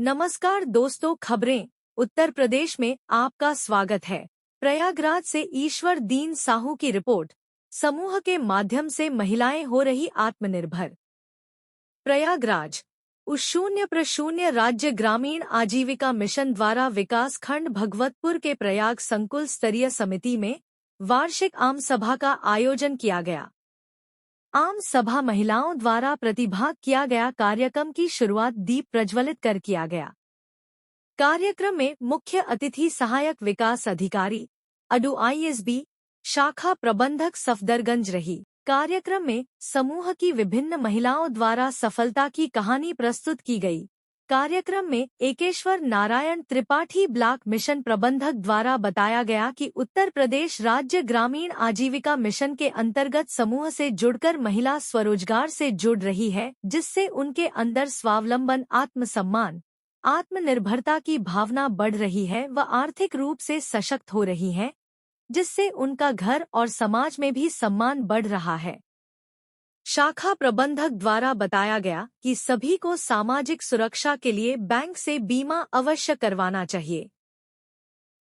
नमस्कार दोस्तों, खबरें उत्तर प्रदेश में आपका स्वागत है। प्रयागराज से ईश्वर दीन साहू की रिपोर्ट। समूह के माध्यम से महिलाएं हो रही आत्मनिर्भर। प्रयागराज शून्य राज्य ग्रामीण आजीविका मिशन द्वारा विकास खंड भगवतपुर के प्रयाग संकुल स्तरीय समिति में वार्षिक आम सभा का आयोजन किया गया। आम सभा महिलाओं द्वारा प्रतिभाग किया गया कार्यक्रम की शुरुआत दीप प्रज्वलित कर किया गया। कार्यक्रम में मुख्य अतिथि सहायक विकास अधिकारी अडू ISB शाखा प्रबंधक सफदरगंज रही। कार्यक्रम में समूह की विभिन्न महिलाओं द्वारा सफलता की कहानी प्रस्तुत की गई। कार्यक्रम में एकेश्वर नारायण त्रिपाठी ब्लॉक मिशन प्रबंधक द्वारा बताया गया कि उत्तर प्रदेश राज्य ग्रामीण आजीविका मिशन के अंतर्गत समूह से जुड़कर महिला स्वरोजगार से जुड़ रही है, जिससे उनके अंदर स्वावलंबन, आत्मसम्मान, आत्मनिर्भरता की भावना बढ़ रही है व आर्थिक रूप से सशक्त हो रही है, जिससे उनका घर और समाज में भी सम्मान बढ़ रहा है। शाखा प्रबंधक द्वारा बताया गया कि सभी को सामाजिक सुरक्षा के लिए बैंक से बीमा अवश्य करवाना चाहिए।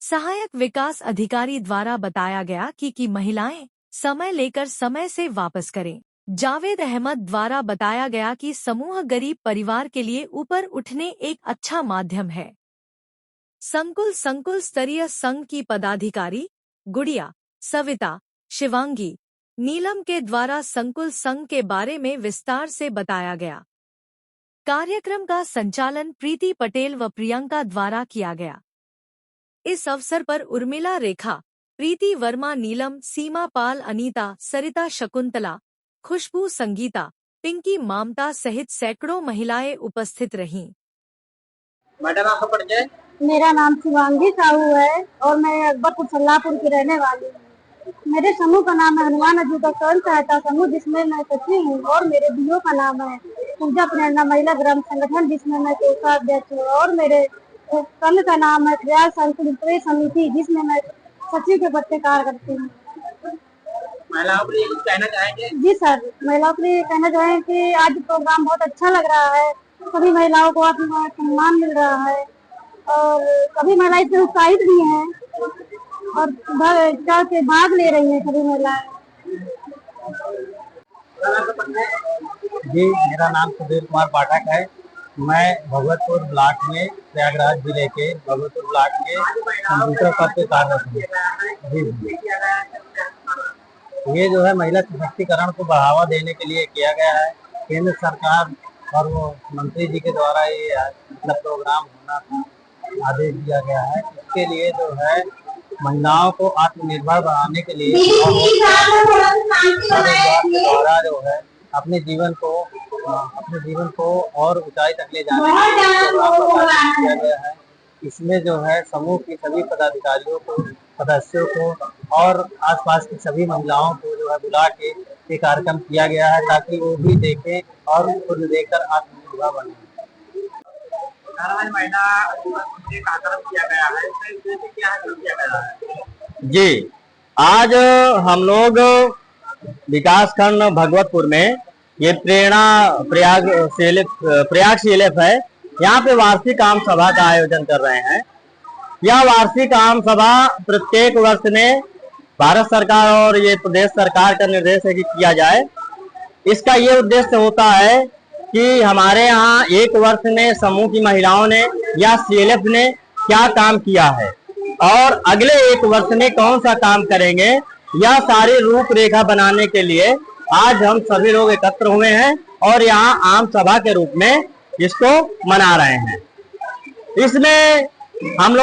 सहायक विकास अधिकारी द्वारा बताया गया कि महिलाएं समय लेकर समय से वापस करें। जावेद अहमद द्वारा बताया गया कि समूह गरीब परिवार के लिए ऊपर उठने एक अच्छा माध्यम है। संकुल स्तरीय संघ की पदाधिकारी गुड़िया, सविता, शिवांगी, नीलम के द्वारा संकुल संघ के बारे में विस्तार से बताया गया। कार्यक्रम का संचालन प्रीति पटेल व प्रियंका द्वारा किया गया। इस अवसर पर उर्मिला रेखा, प्रीति वर्मा, नीलम, सीमा पाल, अनीता, सरिता, शकुंतला, खुशबू, संगीता, पिंकी, ममता सहित सैकड़ों महिलाएं उपस्थित रहीं। मैडम, आपका परिचय? मेरा नाम शिवांगी साहू है और मैं अकबरपुर सल्लापुर की रहने वाली हूँ। मेरे समूह का नाम है हनुमान आजीविका स्वयं सहायता समूह, जिसमें मैं सचिव हूँ, और मेरे बीओ का नाम है पूजा प्रेरणा महिला ग्राम संगठन, जिसमें मैं कोषाध्यक्ष हूँ, और मेरे संघ का नाम है प्रयाग संकुल स्तरीय समिति, जिसमें मैं सचिव के पद पे कार्य करती हूँ। महिलाओं के लिए कुछ कहना चाहेंगे? जी सर, महिलाओं के लिए कहना चाहेंगे कि आज प्रोग्राम बहुत अच्छा लग रहा है। सभी महिलाओं को सम्मान मिल रहा है और सभी महिलाएं इसमें उत्साहित भी हैं और चढ़ के भाग ले रही हैं सभी महिलाएं। जी, मेरा नाम सुधीर कुमार पाठक है। मैं भगवतपुर ब्लॉक में, प्रयागराज जिले के भगवतपुर ब्लॉक के कंप्यूटर पद पे कार्यरत हूँ। जी, ये जो है महिला सशक्तिकरण को बढ़ावा देने के लिए किया गया है। केंद्र सरकार और वो मंत्री जी के द्वारा ये मतलब प्रोग्राम होना था, आदेश दिया गया है। इसके लिए जो है महिलाओं को आत्मनिर्भर बनाने के लिए द्वारा जो है अपने जीवन को और ऊंचाई तक ले जाने किया गया है। इसमें जो है समूह की सभी पदाधिकारियों को, सदस्यों को और आसपास की सभी महिलाओं को जो है बुला के ये कार्यक्रम किया गया है, ताकि वो भी देखें और खुद देखकर आत्मनिर्भर बने। जी, आज हम लोग विकास खंड भगवतपुर में ये प्रयाग CLF है, यहाँ पे वार्षिक आम सभा का आयोजन कर रहे हैं। यह वार्षिक आम सभा प्रत्येक वर्ष में भारत सरकार और ये प्रदेश सरकार का निर्देश है कि किया जाए। इसका ये उद्देश्य होता है कि हमारे यहाँ एक वर्ष में समूह की महिलाओं ने या CLF ने क्या काम किया है और अगले एक वर्ष में कौन सा काम करेंगे, यह सारी रूपरेखा बनाने के लिए आज हम सभी लोग एकत्र हुए हैं और यहाँ आम सभा के रूप में इसको मना रहे हैं। इसमें हम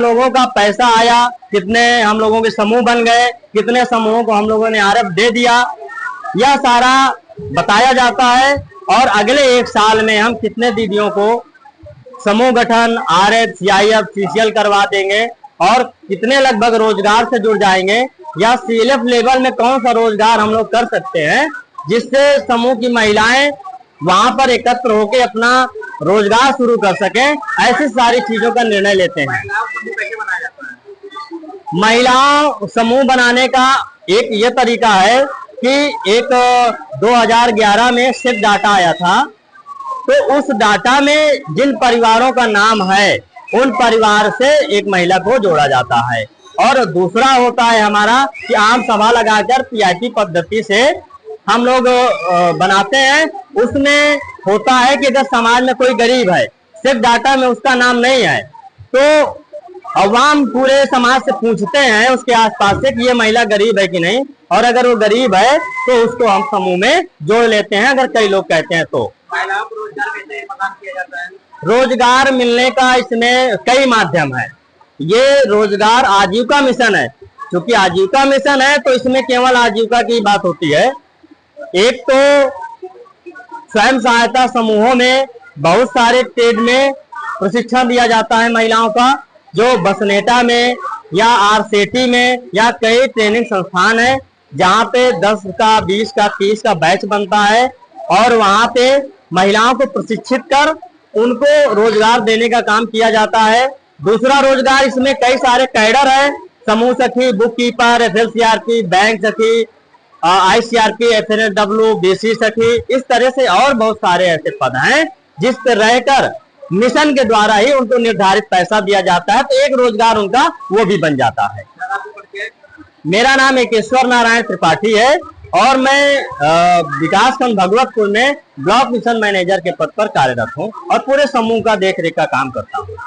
लोगों का पैसा आया, कितने हम लोगों के समूह बन गए, कितने समूहों को हम लोगों ने आरएफ दे दिया, यह सारा बताया जाता है। और अगले एक साल में हम कितने दीदियों को समूह गठन, RF, CIF, CCL करवा देंगे और कितने लगभग रोजगार से जुड़ जाएंगे, या CLF लेवल में कौन सा रोजगार हम लोग कर सकते हैं जिससे समूह की महिलाएं वहां पर एकत्र होकर अपना रोजगार शुरू कर सकें। ऐसी सारी चीजों का निर्णय लेते हैं। महिलाओं समूह बनाने का एक ये तरीका है कि एक 2011 में सिर्फ डाटा आया था तो उस डाटा में जिन परिवारों का नाम है उन परिवार से एक महिला को जोड़ा जाता है। और दूसरा होता है हमारा कि आम सभा लगाकर पीआईटी पद्धति से हम लोग बनाते हैं। उसमें होता है कि अगर समाज में कोई गरीब है, सिर्फ डाटा में उसका नाम नहीं है, तो अवाम पूरे समाज से पूछते हैं उसके आसपास से कि ये महिला गरीब है कि नहीं, और अगर वो गरीब है तो उसको हम समूह में जोड़ लेते हैं, अगर कई लोग कहते हैं तो। महिलाओं को रोजगार कैसे प्रदान किया जाता है? रोजगार मिलने का इसमें कई माध्यम है। ये रोजगार आजीविका मिशन है। क्योंकि आजीविका मिशन है तो इसमें केवल आजीविका की बात होती है। एक तो स्वयं सहायता समूहों में बहुत सारे ट्रेड में प्रशिक्षण दिया जाता है महिलाओं का, जो बसनेटा में या आरसेटी में या कई ट्रेनिंग संस्थान है जहाँ पे 10 का 20 का 30 का बैच बनता है, और वहाँ पे महिलाओं को प्रशिक्षित कर उनको रोजगार देने का काम किया जाता है। दूसरा रोजगार, इसमें कई सारे कैडर है, समूह सखी, बुक कीपर, FLCRP, बैंक सखी, ICRP, FNSW, BC सखी, इस तरह से और बहुत सारे ऐसे पद हैं जिस पर रहकर मिशन के द्वारा ही उनको निर्धारित पैसा दिया जाता है, तो एक रोजगार उनका वो भी बन जाता है। मेरा नाम एकेश्वर नारायण त्रिपाठी है और मैं विकासखंड भगवतपुर में ब्लॉक मिशन मैनेजर के पद पर कार्यरत हूँ और पूरे समूह का देखरेख का काम करता हूँ।